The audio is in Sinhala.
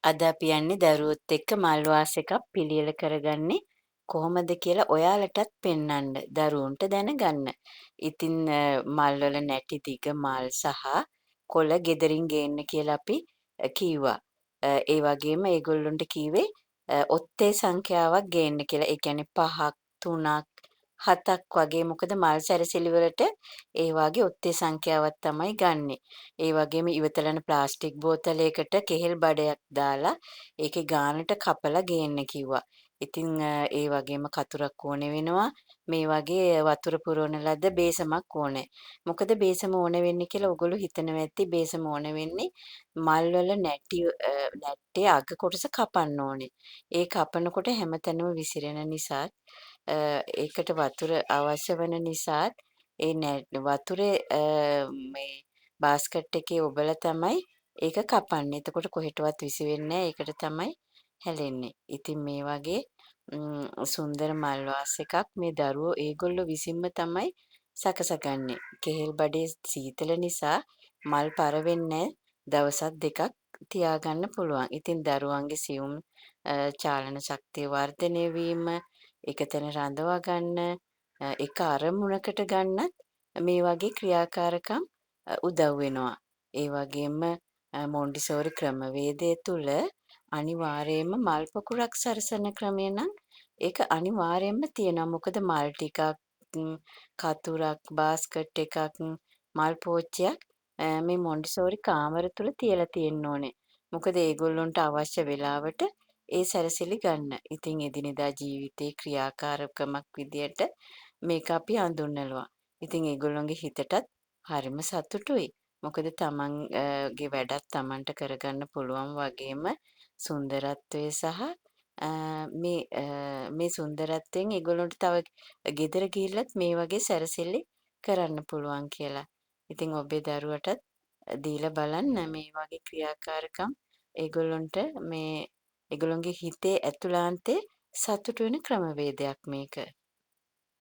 අද අපි යන්නේ දරුවොත් එක්ක මල් වාස් එකක් පිළියෙල කරගන්නේ කොහොමද කියලා ඔයාලටත් පෙන්වන්න දරුවන්ට දැනගන්න. ඉතින් මල්වල නැටි දිග මල් සහ කොළ ගෙදරින් ගේන්න කියලා අපි කීවා. ඒ වගේම ඒගොල්ලොන්ට කීවේ ඔත්තේ සංඛ්‍යාවක් ගේන්න කියලා. ඒ කියන්නේ 5ක් 3ක් 7ක් වගේ මොකද මල් සැරසිලි වලට ඒ වගේ ඔත්තේ සංඛ්‍යාවක් තමයි ගන්නෙ. ඒ වගේම ඉවතලන ප්ලාස්ටික් බෝතලයකට කෙහෙල් බඩයක් දාලා ඒකේ ගානට කපලා ගේන්න කිව්වා. ඉතින් ඒ වගේම කතුරක් ඕනේ වෙනවා. මේ වගේ වතුර පුරවන ලද බේසමක් ඕනේ. මොකද බේසම ඕන වෙන්නේ කියලා ඔයගොල්ලෝ හිතනවා ඇති බේසම ඕන වෙන්නේ මල් වල නැට්ටේ අග කොටස කපන්න ඕනේ. ඒ කපනකොට හැමතැනම විසිරෙන නිසාත් ඒකට වතුර අවශ්‍ය වන නිසාත් ඒ වතුරේ මේ බාස්කට් එකේ ඔබලා තමයි ඒක කපන්නේ. එතකොට කොහෙටවත් විසි වෙන්නේ නැහැ. ඒකට තමයි හැලෙන්නේ. ඉතින් මේ වගේ සුන්දර මල් වාස් එකක් මේ දරුවෝ ඒගොල්ලෝ විසින්ම තමයි සකසගන්නේ. කෙහෙල් බඩේ සීතල නිසා මල් පර වෙන්නේ දවසක් දෙකක් තියාගන්න පුළුවන්. ඉතින් දරුවන්ගේ සියුම් චාලන ශක්තිය වර්ධනය වීම, එකතැන රඳවා ගන්න, එක අරමුණකට ගන්නත් මේ වගේ ක්‍රියාකාරකම් උදව් වෙනවා. ඒ වගේම මොන්ටිසෝරි ක්‍රමවේදය තුළ අනිවාර්යයෙන්ම මල් පොකුරක් සරසන ක්‍රමය නම් ඒක අනිවාර්යයෙන්ම තියෙනවා. මොකද මල් ටිකක් කතුරක් බාස්කට් එකක් මල් පෝච්චියක් මේ මොන්ටිසෝරි කාමර තුල තියලා තියෙන්න ඕනේ. මොකද ඒගොල්ලොන්ට අවශ්‍ය වෙලාවට ඒ සැරසිලි ගන්න. ඉතින් එදිනෙදා ජීවිතේ ක්‍රියාකාරකමක් විදියට මේක අපි හඳුන්වනවා. ඉතින් ඒගොල්ලොන්ගේ හිතටත් හරිම සතුටුයි. මොකද තමන්ගේ වැඩත් තමන්ට කරගන්න පුළුවන් වගේම සුන්දරත්වය සහ මේ සුන්දරත්වයෙන් ඒගොල්ලොන්ට තව ගෙදර ගිහිල්ලත් මේ වගේ සැරසිලි කරන්න පුළුවන් කියලා. ඉතින් ඔබේ දරුවටත් දීලා බලන්න මේ වගේ ක්‍රියාකාරකම් ඒගොල්ලොන්ට මේ ඒගොල්ලොන්ගේ හිතේ ඇතුළාන්තේ සතුටු වෙන ක්‍රමවේදයක් මේක.